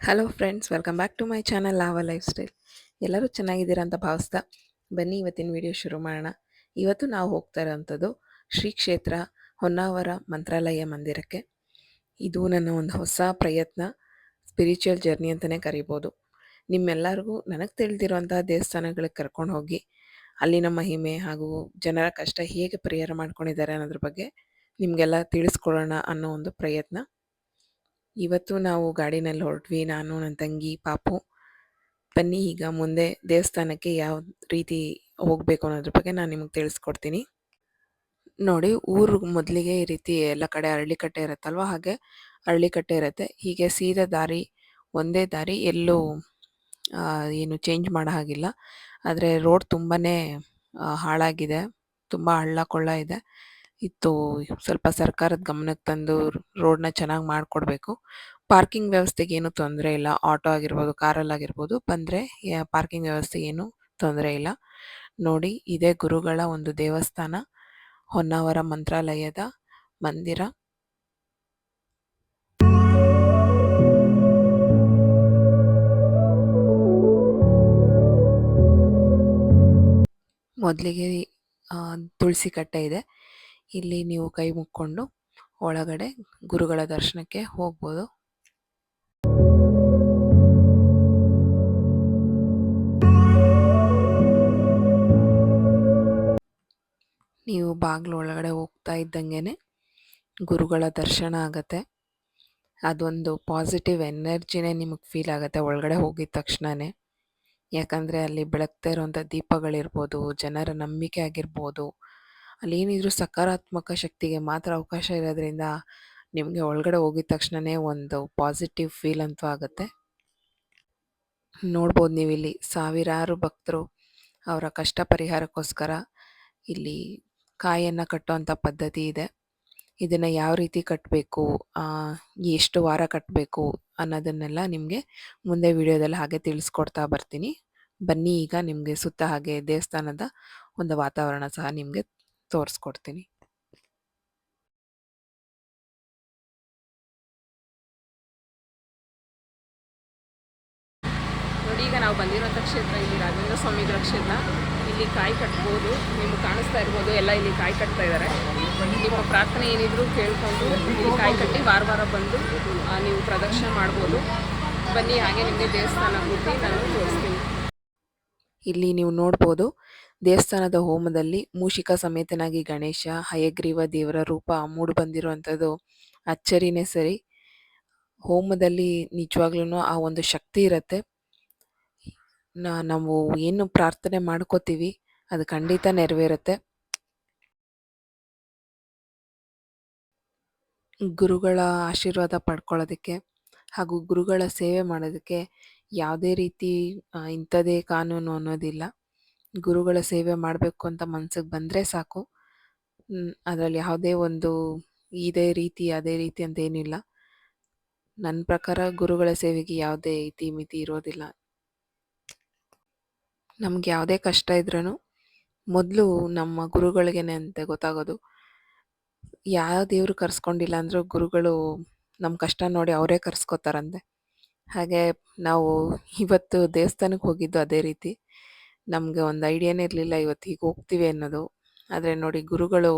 Hello friends, welcome back to my channel lava lifestyle. ಎಲ್ಲರೂ ಚೆನ್ನಾಗಿದ್ದೀರಾ ಅಂತ ಭಾವಿಸ್ತಾ ಬನ್ನಿ ಇವತ್ತಿನ ವಿಡಿಯೋ ಶುರು ಮಾಡೋಣ. ಇವತ್ತು ನಾವು ಹೋಗ್ತಾ ಇರೋವಂಥದ್ದು ಶ್ರೀ ಕ್ಷೇತ್ರ ಹೊನ್ನಾವರ ಮಂತ್ರಾಲಯ ಮಂದಿರಕ್ಕೆ. ಇದು ನನ್ನ ಒಂದು ಹೊಸ ಪ್ರಯತ್ನ, ಸ್ಪಿರಿಚುವಲ್ ಜರ್ನಿ ಅಂತಲೇ ಕರಿಬೋದು. ನಿಮ್ಮೆಲ್ಲರಿಗೂ ನನಗೆ ತಿಳಿದಿರುವಂತಹ ದೇವಸ್ಥಾನಗಳಿಗೆ ಕರ್ಕೊಂಡು ಹೋಗಿ ಅಲ್ಲಿನ ಮಹಿಮೆ ಹಾಗೂ ಜನರ ಕಷ್ಟ ಹೇಗೆ ಪರಿಹಾರ ಮಾಡ್ಕೊಂಡಿದ್ದಾರೆ ಅನ್ನೋದ್ರ ಬಗ್ಗೆ ನಿಮಗೆಲ್ಲ ತಿಳಿಸ್ಕೊಡೋಣ ಅನ್ನೋ ಒಂದು ಪ್ರಯತ್ನ. ಇವತ್ತು ನಾವು ಗಾಡಿನಲ್ಲಿ ಹೊರಟ್ವಿ, ನಾನು, ನನ್ನ ತಂಗಿ, ಪಾಪು. ಬನ್ನಿ ಈಗ ಮುಂದೆ ದೇವಸ್ಥಾನಕ್ಕೆ ಯಾವ ರೀತಿ ಹೋಗಬೇಕು ಅನ್ನೋದ್ರ ಬಗ್ಗೆ ನಾನು ನಿಮಗೆ ತಿಳಿಸ್ಕೊಡ್ತೀನಿ. ನೋಡಿ, ಊರು ಮೊದಲಿಗೆ ಈ ರೀತಿ ಎಲ್ಲ ಕಡೆ ಅರಳಿಕಟ್ಟೆ ಇರುತ್ತಲ್ವ, ಹಾಗೆ ಅರಳಿಕಟ್ಟೆ ಇರುತ್ತೆ. ಹೀಗೆ ಸೀದಾ ದಾರಿ, ಒಂದೇ ದಾರಿ, ಎಲ್ಲೂ ಏನು ಚೇಂಜ್ ಮಾಡೋ ಹಾಗಿಲ್ಲ. ಆದರೆ ರೋಡ್ ತುಂಬಾ ಹಾಳಾಗಿದೆ, ತುಂಬ ಹಳ್ಳ ಕೊಳ್ಳ ಇದೆ. ಇತ್ತು ಸ್ವಲ್ಪ ಸರ್ಕಾರದ ಗಮನಕ್ಕೆ ತಂದು ರೋಡ್ನ ಚೆನ್ನಾಗಿ ಮಾಡಿಕೊಡ್ಬೇಕು. ಪಾರ್ಕಿಂಗ್ ವ್ಯವಸ್ಥೆಗೆ ಏನು ತೊಂದರೆ ಇಲ್ಲ. ಆಟೋ ಆಗಿರ್ಬೋದು, ಕಾರಲ್ಲಾಗಿರ್ಬೋದು ಬಂದರೆ ಪಾರ್ಕಿಂಗ್ ವ್ಯವಸ್ಥೆಗೆ ಏನು ತೊಂದರೆ ಇಲ್ಲ. ನೋಡಿ, ಇದೇ ಗುರುಗಳ ಒಂದು ದೇವಸ್ಥಾನ, ಹೊನ್ನಾವರ ಮಂತ್ರಾಲಯದ ಮಂದಿರ. ಮೊದಲಿಗೆ ತುಳಸಿ ಕಟ್ಟೆ ಇದೆ. ಇಲ್ಲಿ ನೀವು ಕೈ ಮುಕ್ಕೊಂಡು ಒಳಗಡೆ ಗುರುಗಳ ದರ್ಶನಕ್ಕೆ ಹೋಗ್ಬೋದು. ನೀವು ಬಾಗಿಲು ಒಳಗಡೆ ಹೋಗ್ತಾ ಇದ್ದಂಗೆ ಗುರುಗಳ ದರ್ಶನ ಆಗುತ್ತೆ. ಅದೊಂದು ಪಾಸಿಟಿವ್ ಎನರ್ಜಿನೇ ನಿಮಗೆ ಫೀಲ್ ಆಗುತ್ತೆ ಒಳಗಡೆ ಹೋಗಿದ ತಕ್ಷಣವೇ. ಯಾಕಂದರೆ ಅಲ್ಲಿ ಬೆಳಗ್ತಾ ಇರುವಂಥ ದೀಪಗಳಿರ್ಬೋದು, ಜನರ ನಂಬಿಕೆ ಆಗಿರ್ಬೋದು, ಅಲ್ಲಿ ಏನಿದ್ರು ಸಕಾರಾತ್ಮಕ ಶಕ್ತಿಗೆ ಮಾತ್ರ ಅವಕಾಶ ಇರೋದ್ರಿಂದ ನಿಮಗೆ ಒಳಗಡೆ ಹೋಗಿದ ತಕ್ಷಣವೇ ಒಂದು ಪಾಸಿಟಿವ್ ಫೀಲ್ ಅಂತೂ ಆಗುತ್ತೆ. ನೋಡ್ಬೋದು ನೀವಿಲ್ಲಿ ಸಾವಿರಾರು ಭಕ್ತರು ಅವರ ಕಷ್ಟ ಪರಿಹಾರಕ್ಕೋಸ್ಕರ ಇಲ್ಲಿ ಕಾಯನ್ನು ಕಟ್ಟುವಂಥ ಪದ್ಧತಿ ಇದೆ. ಇದನ್ನು ಯಾವ ರೀತಿ ಕಟ್ಟಬೇಕು, ಎಷ್ಟು ವಾರ ಕಟ್ಟಬೇಕು ಅನ್ನೋದನ್ನೆಲ್ಲ ನಿಮಗೆ ಮುಂದೆ ವಿಡಿಯೋದಲ್ಲಿ ಹಾಗೆ ತಿಳಿಸ್ಕೊಡ್ತಾ ಬರ್ತೀನಿ. ಬನ್ನಿ ಈಗ ನಿಮಗೆ ಸುತ್ತ ಹಾಗೆ ದೇವಸ್ಥಾನದ ಒಂದು ವಾತಾವರಣ ಸಹ ನಿಮಗೆ ತೋರಿಸ್ಕೊಡ್ತೀನಿ. ನೋಡಿ, ಈಗ ನಾವು ಬಂದಿರೋಂಥ ಕ್ಷೇತ್ರ ಇಲ್ಲಿ ರಾಘವೇಂದ್ರ ಸ್ವಾಮಿಗಳ ಕ್ಷೇತ್ರ. ಇಲ್ಲಿ ಕಾಯಿ ಕಟ್ಬೋದು, ನಿಮ್ಗೆ ಕಾಣಿಸ್ತಾ ಇರ್ಬೋದು, ಎಲ್ಲ ಇಲ್ಲಿ ಕಾಯಿ ಕಟ್ತಾ ಇದ್ದಾರೆ. ನಿಮ್ಮ ಪ್ರಾರ್ಥನೆ ಏನಿದ್ರು ಕೇಳ್ಕೊಂಡು ಇಲ್ಲಿ ಕಾಯಿ ಕಟ್ಟಿ ವಾರ ವಾರ ಬಂದು ನೀವು ಪ್ರದಕ್ಷಿಣೆ ಮಾಡ್ಬೋದು. ಬನ್ನಿ ಹಾಗೆ ನಿಮಗೆ ದೇವಸ್ಥಾನ ಪೂರ್ತಿ ನಾನು ತೋರಿಸ್ತೀನಿ. ಇಲ್ಲಿ ನೀವು ನೋಡ್ಬೋದು, ದೇವಸ್ಥಾನದ ಹೋಮದಲ್ಲಿ ಮೂಷಿಕ ಸಮೇತನಾಗಿ ಗಣೇಶ, ಹಯಗ್ರೀವ ದೇವರ ರೂಪ ಮೂಡಿ ಬಂದಿರುವಂಥದ್ದು ಅಚ್ಚರಿನೇ ಸರಿ. ಹೋಮದಲ್ಲಿ ನಿಜವಾಗ್ಲೂ ಆ ಒಂದು ಶಕ್ತಿ ಇರುತ್ತೆ. ನಾವು ಏನು ಪ್ರಾರ್ಥನೆ ಮಾಡ್ಕೋತೀವಿ ಅದು ಖಂಡಿತ ನೆರವೇರುತ್ತೆ. ಗುರುಗಳ ಆಶೀರ್ವಾದ ಪಡ್ಕೊಳ್ಳೋದಕ್ಕೆ ಹಾಗೂ ಗುರುಗಳ ಸೇವೆ ಮಾಡೋದಕ್ಕೆ ಯಾವುದೇ ರೀತಿ ಇಂಥದೇ ಕಾನೂನು ಅನ್ನೋದಿಲ್ಲ. ಗುರುಗಳ ಸೇವೆ ಮಾಡಬೇಕು ಅಂತ ಮನ್ಸಿಗೆ ಬಂದರೆ ಸಾಕು. ಅದರಲ್ಲಿ ಯಾವುದೇ ಒಂದು ಇದೇ ರೀತಿ ಅದೇ ರೀತಿ ಅಂತ ಏನಿಲ್ಲ. ನನ್ನ ಪ್ರಕಾರ ಗುರುಗಳ ಸೇವೆಗೆ ಯಾವುದೇ ಇತಿ ಮಿತಿ ಇರೋದಿಲ್ಲ. ನಮ್ಗೆ ಯಾವುದೇ ಕಷ್ಟ ಇದ್ರೂ ಮೊದಲು ನಮ್ಮ ಗುರುಗಳಿಗೇನೆ ಅಂತ ಗೊತ್ತಾಗೋದು. ಯಾವ ದೇವರು ಕರ್ಸ್ಕೊಂಡಿಲ್ಲ ಅಂದರೂ ಗುರುಗಳು ನಮ್ಮ ಕಷ್ಟ ನೋಡಿ ಅವರೇ ಕರ್ಸ್ಕೊತಾರಂತೆ. ಹಾಗೆ ನಾವು ಇವತ್ತು ದೇವಸ್ಥಾನಕ್ಕೆ ಹೋಗಿದ್ದು ಅದೇ ರೀತಿ. ನಮಗೆ ಒಂದು ಐಡಿಯಾನೇ ಇರಲಿಲ್ಲ ಇವತ್ತು ಹೀಗೆ ಹೋಗ್ತೀವಿ ಅನ್ನೋದು. ಆದರೆ ನೋಡಿ, ಗುರುಗಳು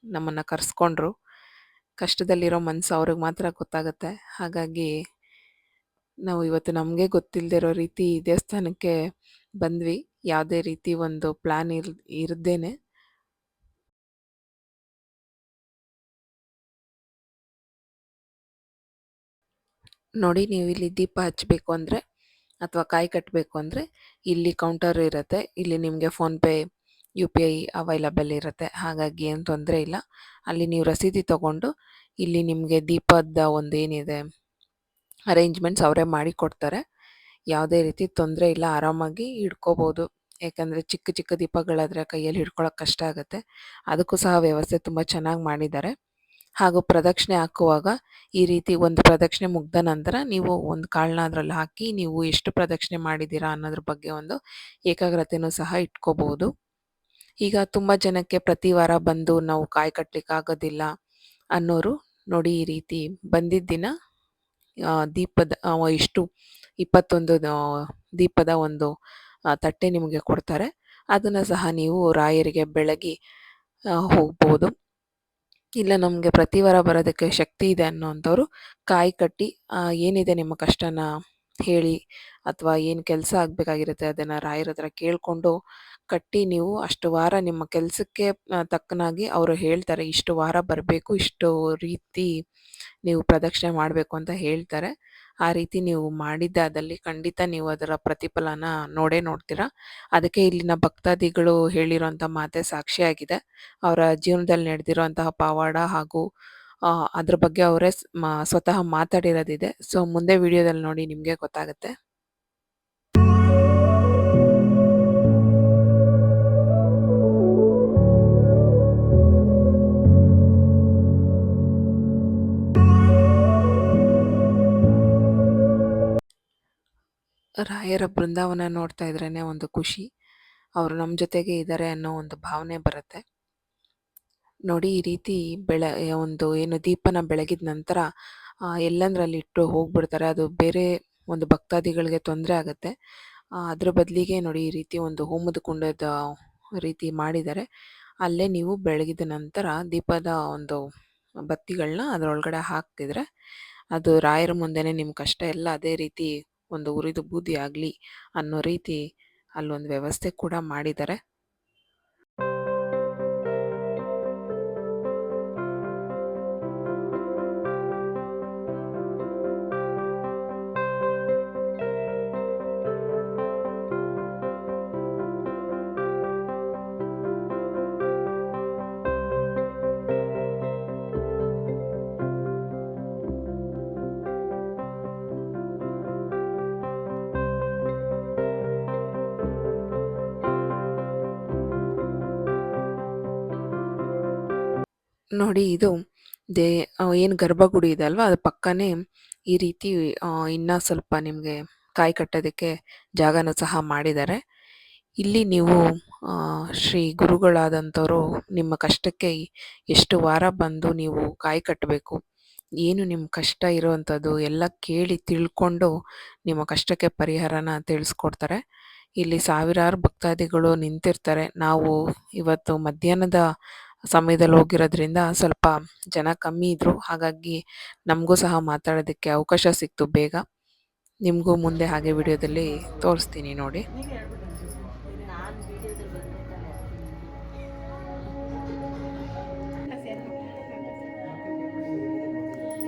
ನಮ್ಮನ್ನು ಕರೆಸ್ಕೊಂಡ್ರು. ಕಷ್ಟದಲ್ಲಿರೋ ಮನಸ್ಸು ಅವ್ರಿಗೆ ಮಾತ್ರ ಗೊತ್ತಾಗುತ್ತೆ. ಹಾಗಾಗಿ ನಾವು ಇವತ್ತು ನಮಗೆ ಗೊತ್ತಿಲ್ಲದಿರೋ ರೀತಿ ದೇವಸ್ಥಾನಕ್ಕೆ ಬಂದ್ವಿ, ಯಾವುದೇ ರೀತಿ ಒಂದು ಪ್ಲ್ಯಾನ್ ಇರದೇನೆ. ನೋಡಿ, ನೀವು ಇಲ್ಲಿ ದೀಪ ಹಚ್ಚಬೇಕು ಅಂದರೆ ಅಥವಾ ಕಾಯಿ ಕಟ್ಟಬೇಕು ಅಂದರೆ ಇಲ್ಲಿ ಕೌಂಟರ್ ಇರುತ್ತೆ. ಇಲ್ಲಿ ನಿಮಗೆ ಫೋನ್ಪೇ, UPI ಅವೈಲಬಲ್ ಇರುತ್ತೆ. ಹಾಗಾಗಿ ಏನು ತೊಂದರೆ ಇಲ್ಲ. ಅಲ್ಲಿ ನೀವು ರಸೀದಿ ತೊಗೊಂಡು ಇಲ್ಲಿ ನಿಮಗೆ ದೀಪದ ಒಂದು ಏನಿದೆ ಅರೇಂಜ್ಮೆಂಟ್ಸ್ ಅವರೇ ಮಾಡಿ ಕೊಡ್ತಾರೆ. ಯಾವುದೇ ರೀತಿ ತೊಂದರೆ ಇಲ್ಲ, ಆರಾಮಾಗಿ ಹಿಡ್ಕೋಬೋದು. ಯಾಕಂದರೆ ಚಿಕ್ಕ ಚಿಕ್ಕ ದೀಪಗಳಾದರೆ ಕೈಯಲ್ಲಿ ಹಿಡ್ಕೊಳ್ಳೋಕೆ ಕಷ್ಟ ಆಗುತ್ತೆ. ಅದಕ್ಕೂ ಸಹ ವ್ಯವಸ್ಥೆ ತುಂಬ ಚೆನ್ನಾಗಿ ಮಾಡಿದ್ದಾರೆ. ಹಾಗೂ ಪ್ರದಕ್ಷಿಣೆ ಹಾಕುವಾಗ ಈ ರೀತಿ ಒಂದು ಪ್ರದಕ್ಷಿಣೆ ಮುಗ್ದ ನಂತರ ನೀವು ಒಂದು ಕಾಳನ್ನ ಅದರಲ್ಲಿ ಹಾಕಿ ನೀವು ಎಷ್ಟು ಪ್ರದಕ್ಷಿಣೆ ಮಾಡಿದ್ದೀರಾ ಅನ್ನೋದ್ರ ಬಗ್ಗೆ ಒಂದು ಏಕಾಗ್ರತೆಯೂ ಸಹ ಇಟ್ಕೋಬೋದು. ಈಗ ತುಂಬ ಜನಕ್ಕೆ ಪ್ರತಿ ವಾರ ಬಂದು ನಾವು ಕಾಯಿ ಕಟ್ಟಲಿಕ್ಕೆ ಆಗೋದಿಲ್ಲ ಅನ್ನೋರು ನೋಡಿ, ಈ ರೀತಿ ಬಂದಿದ್ದ ದಿನ ದೀಪದ ಇಷ್ಟು 21 ದೀಪದ ಒಂದು ತಟ್ಟೆ ನಿಮಗೆ ಕೊಡ್ತಾರೆ. ಅದನ್ನು ಸಹ ನೀವು ರಾಯರಿಗೆ ಬೆಳಗಿ ಹೋಗ್ಬೋದು. ಇಲ್ಲ ನಮಗೆ ಪ್ರತಿ ವಾರ ಬರೋದಕ್ಕೆ ಶಕ್ತಿ ಇದೆ ಅನ್ನೋವಂಥವ್ರು ಕಾಯಿ ಕಟ್ಟಿ ಏನಿದೆ ನಿಮ್ಮ ಕಷ್ಟನ ಹೇಳಿ ಅಥವಾ ಏನು ಕೆಲಸ ಆಗಬೇಕಾಗಿರುತ್ತೆ ಅದನ್ನು ರಾಯರ ಹತ್ರ ಕೇಳಿಕೊಂಡು ಕಟ್ಟಿ ನೀವು ಅಷ್ಟು ವಾರ ನಿಮ್ಮ ಕೆಲಸಕ್ಕೆ ತಕ್ಕನಾಗಿ ಅವರು ಹೇಳ್ತಾರೆ ಇಷ್ಟು ವಾರ ಬರಬೇಕು, ಇಷ್ಟು ರೀತಿ ನೀವು ಪ್ರದಕ್ಷಿಣೆ ಮಾಡಬೇಕು ಅಂತ ಹೇಳ್ತಾರೆ. ಆ ರೀತಿ ನೀವು ಮಾಡಿದ್ದಾದಲ್ಲಿ ಖಂಡಿತ ನೀವು ಅದರ ಪ್ರತಿಫಲನ ನೋಡೇ ನೋಡ್ತೀರಾ. ಅದಕ್ಕೆ ಇಲ್ಲಿನ ಭಕ್ತಾದಿಗಳು ಹೇಳಿರೋಂಥ ಮಾತೆ ಸಾಕ್ಷಿಯಾಗಿದೆ. ಅವರ ಜೀವನದಲ್ಲಿ ನಡೆದಿರುವಂತಹ ಪವಾಡ ಹಾಗೂ ಅದ್ರ ಬಗ್ಗೆ ಅವರೇ ಸ್ವತಃ ಮಾತಾಡಿರೋದಿದೆ. ಸೊ ಮುಂದೆ ವಿಡಿಯೋದಲ್ಲಿ ನೋಡಿ ನಿಮಗೆ ಗೊತ್ತಾಗುತ್ತೆ. ರಾಯರ ಬೃಂದಾವನ ನೋಡ್ತಾ ಇದ್ರೇ ಒಂದು ಖುಷಿ. ಅವರು ನಮ್ಮ ಜೊತೆಗೆ ಇದ್ದಾರೆ ಅನ್ನೋ ಒಂದು ಭಾವನೆ ಬರುತ್ತೆ. ನೋಡಿ ಈ ರೀತಿ ಒಂದು ಏನು ದೀಪನ ಬೆಳಗಿದ ನಂತರ ಎಲ್ಲಂದ್ರಲ್ಲಿ ಇಟ್ಟು ಹೋಗ್ಬಿಡ್ತಾರೆ. ಅದು ಬೇರೆ ಒಂದು ಭಕ್ತಾದಿಗಳಿಗೆ ತೊಂದರೆ ಆಗುತ್ತೆ. ಅದ್ರ ಬದಲಿಗೆ ನೋಡಿ ಈ ರೀತಿ ಒಂದು ಹೋಮದ ಕುಂಡದ ರೀತಿ ಮಾಡಿದ್ದಾರೆ. ಅಲ್ಲೇ ನೀವು ಬೆಳಗಿದ ನಂತರ ದೀಪದ ಒಂದು ಬತ್ತಿಗಳನ್ನ ಅದರೊಳಗಡೆ ಹಾಕ್ತಿದ್ರೆ ಅದು ರಾಯರ ಮುಂದೆನೆ ನಿಮ್ಮ ಕಷ್ಟ ಎಲ್ಲ ಅದೇ ರೀತಿ ಒಂದು ಉರಿದು ಬೂದಿ ಆಗಲಿ ಅನ್ನೋ ರೀತಿ ಅಲ್ಲೊಂದು ವ್ಯವಸ್ಥೆ ಕೂಡ ಮಾಡಿದ್ದಾರೆ. ನೋಡಿ ಇದು ಏನು ಗರ್ಭಗುಡಿ ಇದೆ ಅಲ್ವಾ ಅದು ಪಕ್ಕನೇ ಈ ರೀತಿ ಇನ್ನೂ ಸ್ವಲ್ಪ ನಿಮಗೆ ಕಾಯಿ ಕಟ್ಟೋದಕ್ಕೆ ಜಾಗನೂ ಸಹ ಮಾಡಿದ್ದಾರೆ. ಇಲ್ಲಿ ನೀವು ಶ್ರೀ ಗುರುಗಳಾದಂಥವರು ನಿಮ್ಮ ಕಷ್ಟಕ್ಕೆ ಎಷ್ಟು ವಾರ ಬಂದು ನೀವು ಕಾಯಿ ಕಟ್ಟಬೇಕು, ಏನು ನಿಮ್ಮ ಕಷ್ಟ ಇರುವಂಥದ್ದು ಎಲ್ಲ ಕೇಳಿ ತಿಳ್ಕೊಂಡು ನಿಮ್ಮ ಕಷ್ಟಕ್ಕೆ ಪರಿಹಾರನ ತಿಳಿಸ್ಕೊಡ್ತಾರೆ. ಇಲ್ಲಿ ಸಾವಿರಾರು ಭಕ್ತಾದಿಗಳು ನಿಂತಿರ್ತಾರೆ. ನಾವು ಇವತ್ತು ಮಧ್ಯಾಹ್ನದ ಸಮಯದಲ್ಲಿ ಹೋಗಿರೋದ್ರಿಂದ ಸ್ವಲ್ಪ ಜನ ಕಮ್ಮಿ ಇದ್ದರು. ಹಾಗಾಗಿ ನಮಗೂ ಸಹ ಮಾತಾಡೋದಕ್ಕೆ ಅವಕಾಶ ಸಿಕ್ತು ಬೇಗ. ನಿಮಗೂ ಮುಂದೆ ಹಾಗೆ ವಿಡಿಯೋದಲ್ಲಿ ತೋರಿಸ್ತೀನಿ ನೋಡಿ.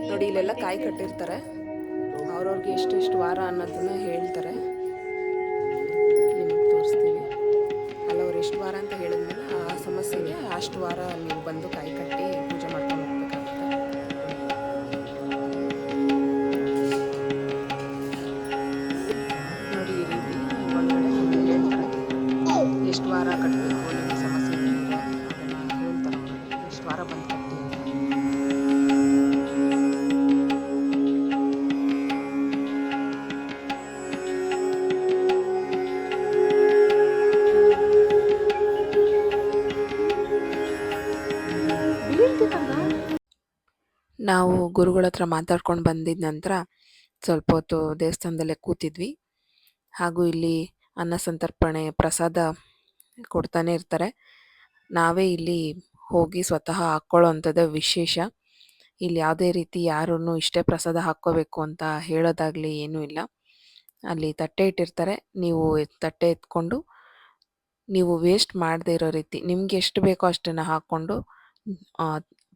ನೋಡಿ ಇಲ್ಲೆಲ್ಲ ಕಾಯಿ ಕಟ್ಟಿರ್ತಾರೆ. ಅವ್ರವ್ರಿಗೆ ಎಷ್ಟೆಷ್ಟು ವಾರ ಅನ್ನೋದನ್ನ ಹೇಳ್ತಾರೆ. ನಿಮಗೆ ತೋರಿಸ್ತೀವಿ. ಅಲ್ಲ ಅವ್ರು ಎಷ್ಟು ವಾರ ಅಂತ ಹೇಳಿದ್ಮೇಲೆ ಆ ಸಮಸ್ಯೆಗೆ ಅಷ್ಟು ವಾರ ನೀವು ಬಂದು ಕಾಯಿ ಕಟ್ಟಿ ಪೂಜೆ ಮಾಡ್ಕೊಂಡು ಹೋಗ್ಬೇಕಾಗುತ್ತೆ. ನೋಡಿ ಈ ರೀತಿ ಒಳಗಡೆ ನಿಮಗೆ ಹೇಳ್ತಾರೆ ಎಷ್ಟು ವಾರ ಕಟ್ಟಬೇಕು, ನಿಮ್ಮ ಸಮಸ್ಯೆ ಏನಿದೆ ಅದನ್ನು ಹೇಳ್ತಾರೆ. ಎಷ್ಟು ವಾರ ಬಂದು ಕಟ್ಟಿ ಅಂತ. ನಾವು ಗುರುಗಳ ಹತ್ರ ಮಾತಾಡ್ಕೊಂಡು ಬಂದಿದ್ದ ನಂತರ ಸ್ವಲ್ಪ ಹೊತ್ತು ದೇವಸ್ಥಾನದಲ್ಲೇ ಕೂತಿದ್ವಿ. ಹಾಗೂ ಇಲ್ಲಿ ಅನ್ನ ಸಂತರ್ಪಣೆ ಪ್ರಸಾದ ಕೊಡ್ತಾನೆ ಇರ್ತಾರೆ. ನಾವೇ ಇಲ್ಲಿ ಹೋಗಿ ಸ್ವತಃ ಹಾಕ್ಕೊಳ್ಳೋ ಅಂಥದ್ದು ವಿಶೇಷ. ಇಲ್ಲಿ ಯಾವುದೇ ರೀತಿ ಯಾರನ್ನು ಇಷ್ಟೇ ಪ್ರಸಾದ ಹಾಕ್ಕೋಬೇಕು ಅಂತ ಹೇಳೋದಾಗಲಿ ಏನೂ ಇಲ್ಲ. ಅಲ್ಲಿ ತಟ್ಟೆ ಇಟ್ಟಿರ್ತಾರೆ. ನೀವು ತಟ್ಟೆ ಎತ್ಕೊಂಡು ನೀವು ವೇಸ್ಟ್ ಮಾಡದೇ ಇರೋ ರೀತಿ ನಿಮ್ಗೆ ಎಷ್ಟು ಬೇಕೋ ಅಷ್ಟನ್ನು ಹಾಕ್ಕೊಂಡು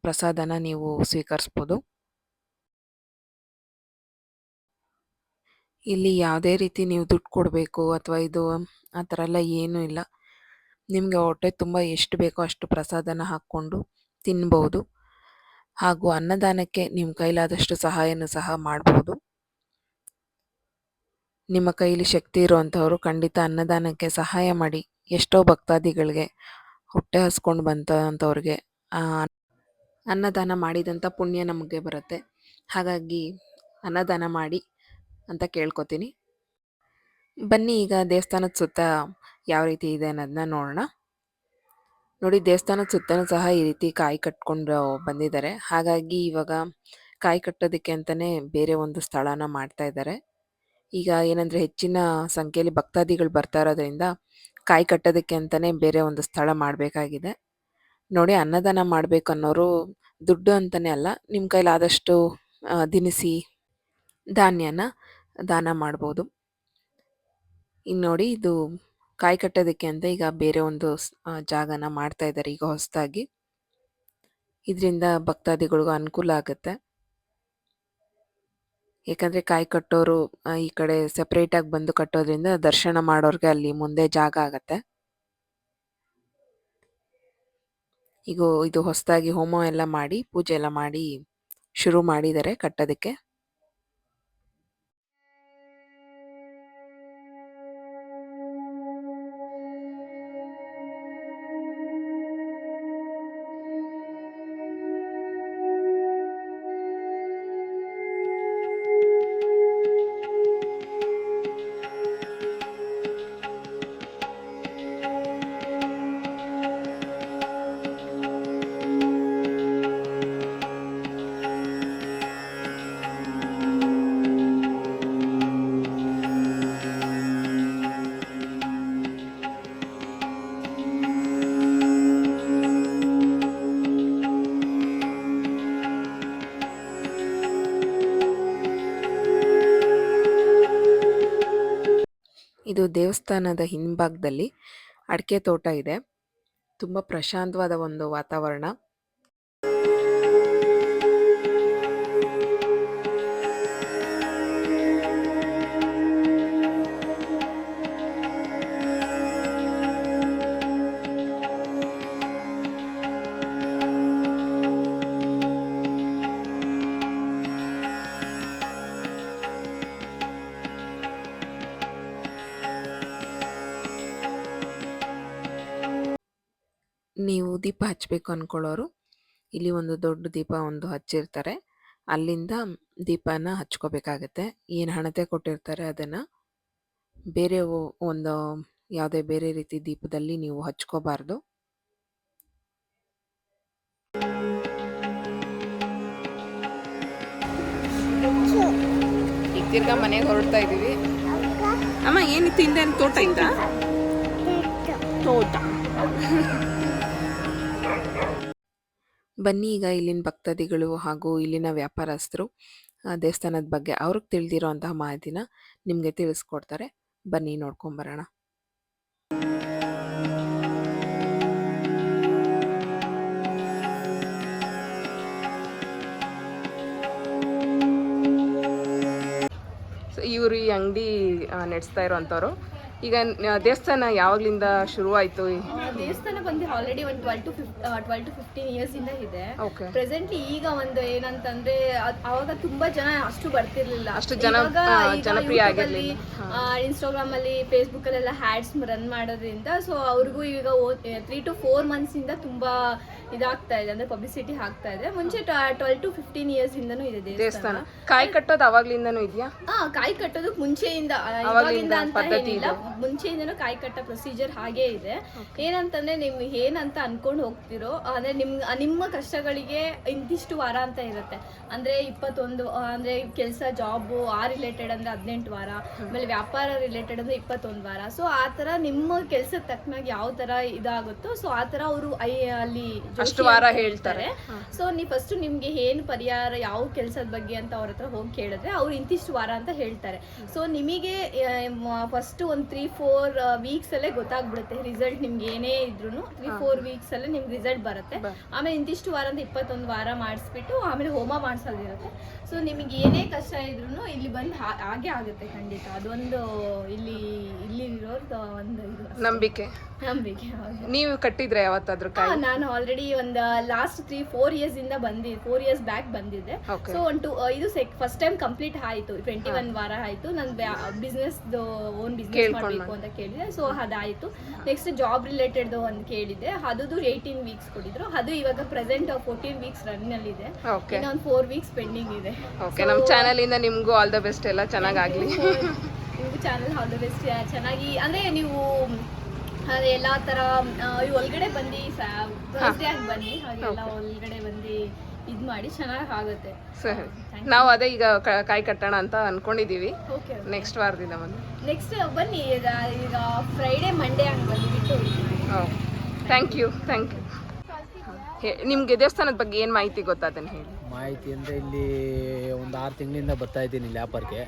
ಪ್ರಸಾದನ ನೀವು ಸ್ವೀಕರಿಸ್ಬೋದು. ಇಲ್ಲಿ ಯಾವುದೇ ರೀತಿ ನೀವು ದುಡ್ಡು ಕೊಡಬೇಕು ಅಥವಾ ಇದು ಆ ಥರ ಎಲ್ಲ ಏನೂ ಇಲ್ಲ. ನಿಮಗೆ ಹೊಟ್ಟೆ ತುಂಬ ಎಷ್ಟು ಬೇಕೋ ಅಷ್ಟು ಪ್ರಸಾದನ ಹಾಕ್ಕೊಂಡು ತಿನ್ಬೋದು. ಹಾಗೂ ಅನ್ನದಾನಕ್ಕೆ ನಿಮ್ಮ ಕೈಲಾದಷ್ಟು ಸಹಾಯನೂ ಸಹ ಮಾಡ್ಬೋದು. ನಿಮ್ಮ ಕೈಲಿ ಶಕ್ತಿ ಇರುವಂಥವರು ಖಂಡಿತ ಅನ್ನದಾನಕ್ಕೆ ಸಹಾಯ ಮಾಡಿ. ಎಷ್ಟೋ ಭಕ್ತಾದಿಗಳಿಗೆ ಹೊಟ್ಟೆ ಹಸ್ಕೊಂಡು ಬಂತಂಥವ್ರಿಗೆ ಅನ್ನದಾನ ಮಾಡಿದಂಥ ಪುಣ್ಯ ನಮಗೆ ಬರುತ್ತೆ. ಹಾಗಾಗಿ ಅನ್ನದಾನ ಮಾಡಿ ಅಂತ ಕೇಳ್ಕೊತೀನಿ. ಬನ್ನಿ ಈಗ ದೇವಸ್ಥಾನದ ಸುತ್ತ ಯಾವ ರೀತಿ ಇದೆ ಅನ್ನೋದನ್ನ ನೋಡೋಣ. ನೋಡಿ ದೇವಸ್ಥಾನದ ಸುತ್ತಲೂ ಸಹ ಈ ರೀತಿ ಕಾಯಿ ಕಟ್ಕೊಂಡು ಬಂದಿದ್ದಾರೆ. ಹಾಗಾಗಿ ಇವಾಗ ಕಾಯಿ ಕಟ್ಟೋದಕ್ಕೆ ಅಂತಲೇ ಬೇರೆ ಒಂದು ಸ್ಥಳನ ಮಾಡ್ತಾ ಇದ್ದಾರೆ. ಈಗ ಏನಂದರೆ ಹೆಚ್ಚಿನ ಸಂಖ್ಯೆಯಲ್ಲಿ ಭಕ್ತಾದಿಗಳು ಬರ್ತಾ ಇರೋದ್ರಿಂದ ಕಾಯಿ ಕಟ್ಟೋದಕ್ಕೆ ಅಂತಲೇ ಬೇರೆ ಒಂದು ಸ್ಥಳ ಮಾಡಬೇಕಾಗಿದೆ. ನೋಡಿ, ಅನ್ನದಾನ ಮಾಡಬೇಕು ಅನ್ನೋರು ದುಡ್ಡು ಅಂತಲೇ ಅಲ್ಲ, ನಿಮ್ಮ ಕೈಲಾದಷ್ಟು ದಿನಸಿ ಧಾನ್ಯನ ದಾನ ಮಾಡ್ಬೋದು. ಇನ್ನು ನೋಡಿ, ಇದು ಕಾಯಿ ಕಟ್ಟೋದಕ್ಕೆ ಅಂತ ಈಗ ಬೇರೆ ಒಂದು ಜಾಗನ ಮಾಡ್ತಾ ಇದ್ದಾರೆ ಈಗ ಹೊಸದಾಗಿ. ಇದರಿಂದ ಭಕ್ತಾದಿಗಳಿಗೂ ಅನುಕೂಲ ಆಗುತ್ತೆ. ಯಾಕಂದರೆ ಕಾಯಿ ಕಟ್ಟೋರು ಈ ಕಡೆ ಸೆಪ್ರೇಟಾಗಿ ಬಂದು ಕಟ್ಟೋದ್ರಿಂದ ದರ್ಶನ ಮಾಡೋರಿಗೆ ಅಲ್ಲಿ ಮುಂದೆ ಜಾಗ ಆಗತ್ತೆ. ಈಗ ಇದು ಹೊಸದಾಗಿ ಹೋಮ ಎಲ್ಲ ಮಾಡಿ ಪೂಜೆ ಎಲ್ಲ ಮಾಡಿ ಶುರು ಮಾಡಿದ್ದಾರೆ ಕಟ್ಟೋದಕ್ಕೆ. ಇದು ದೇವಸ್ಥಾನದ ಹಿಂಭಾಗದಲ್ಲಿ ಅಡಿಕೆ ತೋಟ ಇದೆ. ತುಂಬ ಪ್ರಶಾಂತವಾದ ಒಂದು ವಾತಾವರಣ. ನೀವು ದೀಪ ಹಚ್ಚಬೇಕು ಅಂದ್ಕೊಳ್ಳೋರು ಇಲ್ಲಿ ಒಂದು ದೊಡ್ಡ ದೀಪ ಒಂದು ಹಚ್ಚಿರ್ತಾರೆ, ಅಲ್ಲಿಂದ ದೀಪನ ಹಚ್ಕೋಬೇಕಾಗತ್ತೆ. ಏನು ಹಣತೆ ಕೊಟ್ಟಿರ್ತಾರೆ ಅದನ್ನು ಬೇರೆ ಒಂದು ಯಾವುದೇ ಬೇರೆ ರೀತಿ ದೀಪದಲ್ಲಿ ನೀವು ಹಚ್ಕೋಬಾರ್ದು. ಈಗ ತಿರ್ಗಾ ಮನೆಗೆ ಹೊರಡ್ತಾ ಇದ್ದೀವಿ. ಅಮ್ಮ, ಏನಿತ್ತು ಹಿಂದೆ ತೋಟ ಇತ್ತ? ತೋಟ. ಬನ್ನಿ, ಈಗ ಇಲ್ಲಿನ ಭಕ್ತಾದಿಗಳು ಹಾಗೂ ಇಲ್ಲಿನ ವ್ಯಾಪಾರಸ್ಥರು ದೇವಸ್ಥಾನದ ಬಗ್ಗೆ ಅವ್ರಿಗೆ ತಿಳಿದಿರೋ ಅಂತಹ ಮಾಹಿತಿನ ನಿಮಗೆ ತಿಳಿಸ್ಕೊಡ್ತಾರೆ. ಬನ್ನಿ, ನೋಡ್ಕೊಂಬರೋಣ. ಇವರು ಈ ಅಂಗಡಿ ನಡೆಸ್ತಾ ಇರೋವಂಥವ್ರು. ಈಗ ದೇವಸ್ಥಾನ ಯಾವಾಗ್ಲಿಂದ ಶುರುವಾಯಿತು? ದೇವಸ್ಥಾನ ಬಂದು ಆಲ್ರೆಡಿ ಒಂದು 12 to 15 ಇಯರ್ಸ್ ಇಂದ ಇದೆ. ಪ್ರೆಸೆಂಟ್ಲಿ ಈಗ ಒಂದು ಏನಂತಂದ್ರೆ ಅವಾಗ ತುಂಬಾ ಜನ ಅಷ್ಟು ಬರ್ತಿರ್ಲಿಲ್ಲ, ಅಷ್ಟು ಜನಪ್ರಿಯ ಆಗಿರ್ಲಿಲ್ಲ. ಇನ್ಸ್ಟಾಗ್ರಾಮ್ ಅಲ್ಲಿ ಫೇಸ್ಬುಕ್ ಅಲ್ಲೆಲ್ಲ ಹ್ಯಾಡ್ಸ್ ರನ್ ಮಾಡೋದ್ರಿಂದ ಸೊ ಅವ್ರಿಗೂ ಈಗ 3 to 4 months ಇಂದ ತುಂಬಾ ಇದಾಗ್ತಾ ಇದೆ, ಅಂದ್ರೆ ಪಬ್ಲಿಸಿಟಿ ಆಗ್ತಾ ಇದೆ. ಮುಂಚೆ 12 to 15 ಇಯರ್ಸ್ ಇಂದನೂ ಇದೆ ದೇವಸ್ಥಾನ. ಕಾಯಿ ಕಟ್ಟೋದು ಅವಾಗ್ಲಿಂದನೂ ಇದೆಯಾ? ಕಾಯಿ ಕಟ್ಟೋದಕ್ಕೆ ಮುಂಚೆಯಿಂದ, ಇವಾಗಿಂದ ಅಂತ ಏನಿಲ್ಲ, ಮುಂಚೆಯಿಂದನೂ ಕಾಯಿ ಕಟ್ಟೋ ಪ್ರೊಸೀಜರ್ ಹಾಗೇ ಇದೆ. ಏನಂತಂದ್ರೆ ನೀವು ಏನಂತ ಅನ್ಕೊಂಡು ಹೋಗ್ತಿರೋ, ಅಂದ್ರೆ ನಿಮ್ಮ ಕಷ್ಟಗಳಿಗೆ ಇಂತಿಷ್ಟು ವಾರ ಅಂತ ಇರುತ್ತೆ. ಅಂದ್ರೆ 21, ಅಂದ್ರೆ ಕೆಲಸ ಜಾಬ್ ಆ ರಿಲೇಟೆಡ್ ಅಂದ್ರೆ 18 ವಾರ, ಆಮೇಲೆ ವ್ಯಾಪಾರ ರಿಲೇಟೆಡ್ ಅಂದ್ರೆ 21 ವಾರ. ಸೊ ಆ ತರ ನಿಮ್ಮ ಕೆಲ್ಸದ ತಕ್ಕನಾಗಿ ಯಾವ ತರ ಇದಾಗುತ್ತೋ ಸೊ ಆ ತರ ಅವರು ಅಲ್ಲಿ ಅಷ್ಟು ವಾರ ಹೇಳ್ತಾರೆ. ಸೊ ನೀವು ಫಸ್ಟ್ ನಿಮ್ಗೆ ಏನ್ ಪರಿಹಾರ, ಯಾವ ಕೆಲ್ಸದ ಬಗ್ಗೆ ಅಂತ ಅವ್ರ ಹತ್ರ ಹೋಗಿ ಕೇಳಿದ್ರೆ ಅವ್ರು ಇಂತಿಷ್ಟು ವಾರ ಅಂತ ಹೇಳ್ತಾರೆ. ಸೊ ನಿಮಗೆ ಫಸ್ಟ್ ಒಂದು 3-4 ವೀಕ್ಸ್ ಅಲ್ಲೇ ಗೊತ್ತಾಗ್ಬಿಡುತ್ತೆ ರಿಸಲ್ಟ್. ನಿಮ್ಗೆ ಏನೇ ಇದ್ರು 3-4 ವೀಕ್ಸ್ ಅಲ್ಲೇ ನಿಮ್ಗೆ ರಿಸಲ್ಟ್ ಬರುತ್ತೆ. ಆಮೇಲೆ ಇಂತಿಷ್ಟು ವಾರ ಅಂತ 21 ವಾರ ಮಾಡಿಸ್ಬಿಟ್ಟು ಆಮೇಲೆ ಹೋಮ ಮಾಡಿಸೋದಿರುತ್ತೆ. ಸೊ ನಿಮಗೆ ಏನೇ ಕಷ್ಟ ಇದ್ರು ಇಲ್ಲಿ ಬಂದು ಹಾಗೆ ಆಗುತ್ತೆ ಖಂಡಿತ. ಅದೊಂದು ಇಲ್ಲಿರೋದು ಒಂದು ನಂಬಿಕೆ. ನೀವು ಕಟ್ಟಿದ್ರೆ ಯಾವತ್ತಾದ್ರೂ? ನಾನು ಆಲ್ರೆಡಿ ಒಂದು ಲಾಸ್ಟ್ 3-4 ಇಯರ್ಸ್ ಇಂದ 4 ಇಯರ್ಸ್ ಬ್ಯಾಕ್ ಬಂದಿದ್ದೆ. ಸೊ ಇದು ಫಸ್ಟ್ ಟೈಮ್ ಕಂಪ್ಲೀಟ್ ಆಯ್ತು, 21 ವಾರ ಆಯ್ತು. ನನ್ ಬಿಸ್ನೆಸ್ ಓನ್ ಬಿಸ್ನೆಸ್ ಮಾಡಬೇಕು ಅಂತ ಕೇಳಿದೆ, ಸೊ ಅದಾಯ್ತು. ನೆಕ್ಸ್ಟ್ ಜಾಬ್ ರಿಲೇಟೆಡ್ ಒಂದು ಕೇಳಿದೆ, ಅದು 18 ವೀಕ್ಸ್ ಕೊಟ್ಟಿದ್ರು. ಅದು ಇವಾಗ ಪ್ರೆಸೆಂಟ್ 14 ವೀಕ್ಸ್ ರನ್ ಅಲ್ಲಿ ಇದೆ, ಇನ್ನೊಂದು 4 ವೀಕ್ಸ್ ಪೆಂಡಿಂಗ್ ಇದೆ. ನಮ್ಮ ಚಾನೆಲ್ ಇಂದ ನಿಮ್ಗೂ ಆಲ್ ದ ಬೆಸ್ಟ್, ಎಲ್ಲ ಚೆನ್ನಾಗಾಗ್ಲಿ. ನಿಮ್ಗೂ ಚಾನೆಲ್ ಆಲ್ ದ ಬೆಸ್ಟ್, ಚೆನ್ನಾಗಿ ಅಂದ್ರೆ ನೀವು ಎಲ್ಲಾ ತರ ಒಳಗಡೆ ಬಂದು ಥರ್ಸ್ಡೇ ಆಗಿ ಬನ್ನಿ, ಹಾಗೆಲ್ಲ ಒಳಗಡೆ ಬಂದು ಇದು ಮಾಡಿ ಚೆನ್ನಾಗಿ ಆಗುತ್ತೆ. ಸರಿ, ನಾವು ಅದೇ ಈಗ ಕಾಯಿ ಕಟ್ಟೋಣ ಅಂತ ಅಂದ್ಕೊಂಡಿದ್ದೀವಿ. ಓಕೆ, ನೆಕ್ಸ್ಟ್ ವಾರದಿಂದ ಬಂದು ನೆಕ್ಸ್ಟ್ ಬನ್ನಿ. ಈಗ ಫ್ರೈಡೇ ಮಂಡೇ ಹಂಗೆ ಬಂದುಬಿಟ್ಟು. ಓಹ್, ಥ್ಯಾಂಕ್ ಯು. ನಿಮಗೆ ದೇವಸ್ಥಾನದ ಬಗ್ಗೆ ಏನು ಮಾಹಿತಿ ಗೊತ್ತಾ ಅದನ್ನು ಹೇಳಿ. ಮಾಹಿತಿ ಅಂದರೆ ಇಲ್ಲಿ ಒಂದು 6 ತಿಂಗಳಿಂದ ಬರ್ತಾ ಇದ್ದೀನಿ ಇಲ್ಲಿ ವ್ಯಾಪಾರಕ್ಕೆ.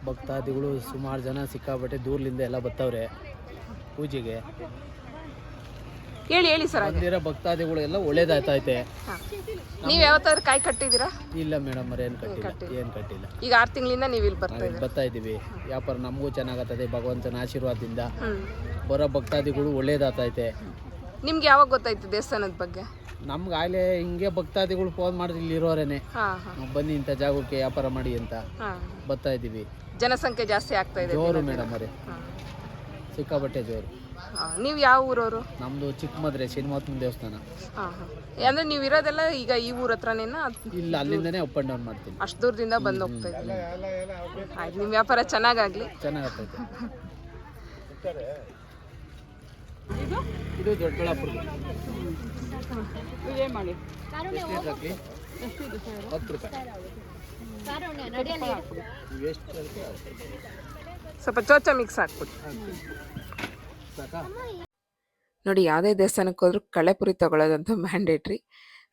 ಭಕ್ತಾದಿಗಳು ಸುಮಾರು ಜನ ಸಿಕ್ಕಾಪಟ್ಟೆ ದೂರದಿಂದ ಎಲ್ಲ ಬರ್ತಾವ್ರೆ ಪೂಜೆಗೆ. ಹೇಳಿ ಸರ್. ಬಂದಿರೋ ಭಕ್ತಾದಿಗಳು ಎಲ್ಲ ಒಳ್ಳೇದಾಯ್ತೈತೆ. ನೀವು ಯಾವತ್ತಾದ್ರೂ ಕಾಯಿ ಕಟ್ಟಿದ್ದೀರಾ? ಇಲ್ಲ ಮೇಡಮ್, ಏನು ಕಟ್ಟಿಲ್ಲ. ಈಗ 6 ತಿಂಗಳಿಂದ ನೀವು ಇಲ್ಲಿ ಬರ್ತಾ ಇದ್ದೀವಿ. ವ್ಯಾಪಾರ ನಮಗೂ ಚೆನ್ನಾಗತ್ತೈತೆ ಭಗವಂತನ ಆಶೀರ್ವಾದದಿಂದ. ಬರೋ ಭಕ್ತಾದಿಗಳು ಒಳ್ಳೇದಾಗ್ತೈತೆ. ನಿಮ್ಗೆ ಯಾವಾಗ ಗೊತ್ತಾಯ್ತು ದೇವಸ್ಥಾನದ ಬಗ್ಗೆ? ನಮ್ಗೆ ಆಗಲೇ ಹಿಂಗೆ ಭಕ್ತಾದಿಗಳು ಫೋನ್ ಮಾಡಿದ್ರೆ ಇಲ್ಲಿ ಇರೋರೇನೆ, ಬನ್ನಿ ಇಂಥ ಜಾಗಕ್ಕೆ ವ್ಯಾಪಾರ ಮಾಡಿ ಅಂತ ಬರ್ತಾ ಇದ್ದೀವಿ. ಜನಸಂಖ್ಯೆ ಜಾಸ್ತಿ ಆಗ್ತಾ ಇದೆ. ಜೋರು ಮೇಡಮ್ ಅವರೇ, ಸಿಕ್ಕಾಪಟ್ಟೆ ಜೋರು. ನೀವು ಯಾವ ಊರವರು? ನಮ್ಮದು ಚಿಕ್ಕಮದ್ರೆ ಶ್ರೀನಿವಾಸನ ದೇವಸ್ಥಾನ. ಅಂದ್ರೆ ನೀವು ಇರೋದೆಲ್ಲ ಈಗ ಈ ಊರ ಹತ್ರನೇನಾ? ಇಲ್ಲ, ಅಲ್ಲಿಂದನೇ ಅಪ್ ಆ್ಯಂಡ್ ಡೌನ್ ಮಾಡ್ತೀನಿ. ಅಷ್ಟು ದೂರದಿಂದ ಬಂದು ಹೋಗ್ತಾ ಇದ್ದೀನಿ. ಆಯ್ತು, ನಿಮ್ಮ ವ್ಯಾಪಾರ ಚೆನ್ನಾಗಾಗಲಿ. ಚೆನ್ನಾಗತ್ತೈತೆ. ಇದು ದೊಡ್ಡಬಳ್ಳಾಪುರ. ಮಾಡಿ 10 ರೂಪಾಯಿ. ಸ್ವಲ್ಪ ಚೋಚ ಮಿಕ್ಸ್ ಹಾಕ್ಬಿಟ್ಟು ನೋಡಿ. ಯಾವುದೇ ದೇವಸ್ಥಾನಕ್ಕೆ ಹೋದ್ರೂ ಕಳೆಪುರಿ ತಗೊಳ್ಳೋದಂತೂ ಮ್ಯಾಂಡೇಟ್ರಿ.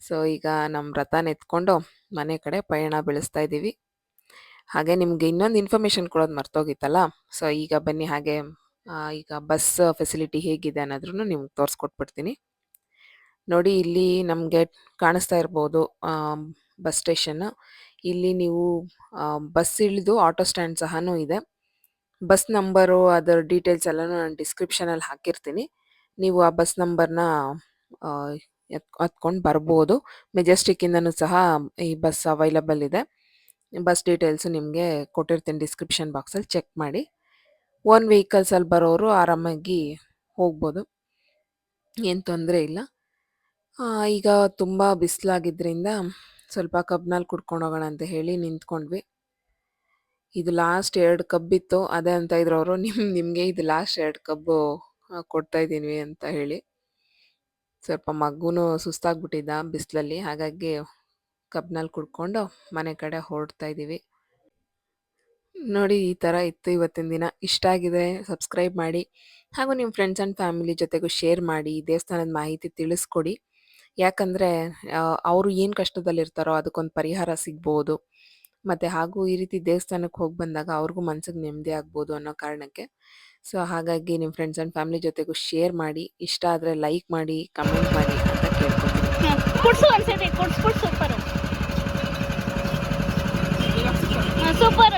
ಸೊ ಈಗ ನಮ್ಮ ರಥನ ಎತ್ಕೊಂಡು ಮನೆ ಕಡೆ ಪಯಣ ಬೆಳೆಸ್ತಾ ಇದ್ದೀವಿ. ಹಾಗೆ ನಿಮಗೆ ಇನ್ನೊಂದು ಇನ್ಫಾರ್ಮೇಷನ್ ಕೊಡೋದು ಮರ್ತೋಗಿತ್ತಲ್ಲ. ಸೊ ಈಗ ಬನ್ನಿ, ಹಾಗೆ ಈಗ ಬಸ್ ಫೆಸಿಲಿಟಿ ಹೇಗಿದೆ ಅನ್ನೋದ್ರೂ ನಿಮ್ಗೆ ತೋರಿಸ್ಕೊಟ್ಬಿಡ್ತೀನಿ. ನೋಡಿ, ಇಲ್ಲಿ ನಮಗೆ ಕಾಣಿಸ್ತಾ ಇರ್ಬೋದು ಬಸ್ ಸ್ಟೇಷನ್. ಇಲ್ಲಿ ನೀವು ಬಸ್ ಇಳಿದು ಆಟೋ ಸ್ಟ್ಯಾಂಡ್ ಸಹ ಇದೆ. ಬಸ್ ನಂಬರು ಅದರ ಡೀಟೇಲ್ಸ್ ಎಲ್ಲನೂ ನಾನು ಡಿಸ್ಕ್ರಿಪ್ಷನಲ್ಲಿ ಹಾಕಿರ್ತೀನಿ. ನೀವು ಆ ಬಸ್ ನಂಬರ್ನ ಹತ್ಕೊಂಡು ಬರ್ಬೋದು. ಮೆಜೆಸ್ಟಿಕ್ಕಿಂದನೂ ಸಹ ಈ ಬಸ್ ಅವೈಲಬಲ್ ಇದೆ. ಬಸ್ ಡೀಟೇಲ್ಸು ನಿಮಗೆ ಕೊಟ್ಟಿರ್ತೀನಿ ಡಿಸ್ಕ್ರಿಪ್ಷನ್ ಬಾಕ್ಸಲ್ಲಿ, ಚೆಕ್ ಮಾಡಿ. ಓನ್ ವೆಹಿಕಲ್ಸಲ್ಲಿ ಬರೋರು ಆರಾಮಾಗಿ ಹೋಗ್ಬೋದು, ಏನು ತೊಂದರೆ ಇಲ್ಲ. ಈಗ ತುಂಬ ಬಿಸಿಲಾಗಿದ್ದರಿಂದ ಸ್ವಲ್ಪ ಕಬ್ನಲ್ಲಿ ಕುಡ್ಕೊಂಡು ಹೋಗೋಣ ಅಂತ ಹೇಳಿ ನಿಂತ್ಕೊಂಡ್ವಿ. ಇದು ಲಾಸ್ಟ್ 2 ಕಬ್ಬಿತ್ತು. ಅದೇ ಅಂತ ಇದ್ರು ಅವರು, ನಿಮಗೆ ಇದು ಲಾಸ್ಟ್ 2 ಕಬ್ಬು ಕೊಡ್ತಾ ಇದ್ದೀನಿ ಅಂತ ಹೇಳಿ. ಸ್ವಲ್ಪ ಮಗುನೂ ಸುಸ್ತಾಗ್ಬಿಟ್ಟಿದ್ದ ಬಿಸಿಲಲ್ಲಿ, ಹಾಗಾಗಿ ಕಬ್ನಲ್ಲಿ ಕುಡ್ಕೊಂಡು ಮನೆ ಕಡೆ ಹೊರಡ್ತಾ ಇದ್ದೀವಿ. ನೋಡಿ, ಈ ಥರ ಇತ್ತು ಇವತ್ತಿನ ದಿನ. ಇಷ್ಟ ಆಗಿದೆ ಸಬ್ಸ್ಕ್ರೈಬ್ ಮಾಡಿ, ಹಾಗೂ ನಿಮ್ಮ ಫ್ರೆಂಡ್ಸ್ ಆ್ಯಂಡ್ ಫ್ಯಾಮಿಲಿ ಜೊತೆಗೂ ಶೇರ್ ಮಾಡಿ. ದೇವಸ್ಥಾನದ ಮಾಹಿತಿ ತಿಳಿಸ್ಕೊಡಿ. ಯಾಕಂದರೆ ಅವರು ಏನು ಕಷ್ಟದಲ್ಲಿರ್ತಾರೋ ಅದಕ್ಕೊಂದು ಪರಿಹಾರ ಸಿಗ್ಬೋದು. ಮತ್ತು ಹಾಗೂ ಈ ರೀತಿ ದೇವಸ್ಥಾನಕ್ಕೆ ಹೋಗಿ ಬಂದಾಗ ಅವ್ರಿಗೂ ಮನ್ಸಿಗೆ ನೆಮ್ಮದಿ ಆಗ್ಬೋದು ಅನ್ನೋ ಕಾರಣಕ್ಕೆ. ಸೊ ಹಾಗಾಗಿ ನಿಮ್ಮ ಫ್ರೆಂಡ್ಸ್ ಆ್ಯಂಡ್ ಫ್ಯಾಮಿಲಿ ಜೊತೆಗೂ ಶೇರ್ ಮಾಡಿ. ಇಷ್ಟ ಆದರೆ ಲೈಕ್ ಮಾಡಿ, ಕಮೆಂಟ್ ಮಾಡಿ ಅಂತ ಕೇಳ್ಕೊತೀನಿ. ಸೂಪರ್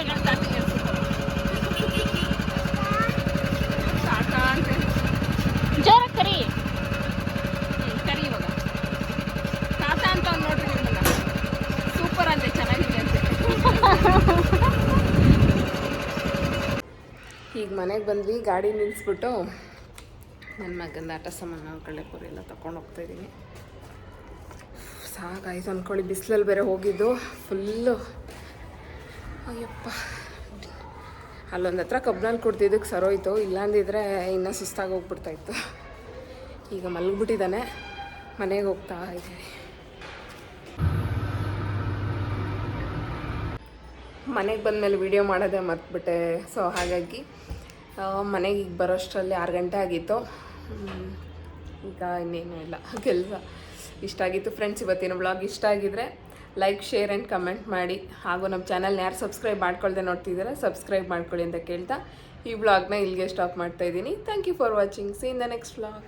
ಜೋರ ಕರಿ ಇವಾಗ ತಾತ ಅಂತ ನೋಡ್ರಿ, ನಿಮ್ಮನ್ನ ಸೂಪರ್ ಅಂತೆ, ಚೆನ್ನಾಗಿದೆ ಅಂತೆ. ಈಗ ಮನೆಗೆ ಬಂದ್ವಿ, ಗಾಡಿ ನಿಲ್ಲಿಸ್ಬಿಟ್ಟು ನನ್ನ ಮಗಂದ ಆಟ ಸಾಮಾನು ಕಳ್ಳೆಪುರಿ ಎಲ್ಲ ತೊಗೊಂಡು ಹೋಗ್ತಾಯಿದ್ದೀನಿ. ಸಾಕಾಯ್ತು ಅಂದ್ಕೊಳ್ಳಿ, ಬಿಸಿಲಲ್ಲಿ ಬೇರೆ ಹೋಗಿದ್ದು ಫುಲ್ಲು. ಅಯ್ಯಪ್ಪ, ಅಲ್ಲೊಂದು ಹತ್ರ ಕಬ್ನಲ್ಲಿ ಕುಡ್ದಿದ್ದಕ್ಕೆ ಸರೋಯ್ತು, ಇಲ್ಲಾಂದಿದ್ರೆ ಇನ್ನೂ ಸುಸ್ತಾಗಿ ಹೋಗ್ಬಿಡ್ತಾಯಿತ್ತು. ಈಗ ಮಲಗಿಬಿಟ್ಟಿದ್ದಾನೆ, ಮನೆಗೆ ಹೋಗ್ತಾ ಇದ್ದೀವಿ. ಮನೆಗೆ ಬಂದಮೇಲೆ ವೀಡಿಯೋ ಮಾಡೋದೇ ಮರ್ತ್ಬಿಟ್ಟೆ. ಸೊ ಹಾಗಾಗಿ ಮನೆಗೆ ಈಗ ಬರೋಷ್ಟರಲ್ಲಿ 6 ಗಂಟೆ ಆಗಿತ್ತು. ಈಗ ಇನ್ನೇನು ಇಲ್ಲ ಕೆಲಸ. ಇಷ್ಟ ಆಗಿತ್ತು ಫ್ರೆಂಡ್ಸ್, ಇವತ್ತಿನ ಬ್ಲಾಗ್ ಇಷ್ಟ ಆಗಿದ್ರೆ ಲೈಕ್, ಶೇರ್ ಆ್ಯಂಡ್ ಕಮೆಂಟ್ ಮಾಡಿ. ಹಾಗೂ ನಮ್ಮ ಚಾನಲ್ನ ಯಾರು ಸಬ್ಸ್ಕ್ರೈಬ್ ಮಾಡ್ಕೊಳ್ದೆ ನೋಡ್ತಿದ್ದೀರಾ ಸಬ್ಸ್ಕ್ರೈಬ್ ಮಾಡ್ಕೊಳ್ಳಿ ಅಂತ ಕೇಳ್ತಾ ಈ ಬ್ಲಾಗ್ನ ಇಲ್ಲಿಗೆ ಸ್ಟಾಪ್ ಮಾಡ್ತಾಯಿದ್ದೀನಿ. Thank you for watching. See in the next blog.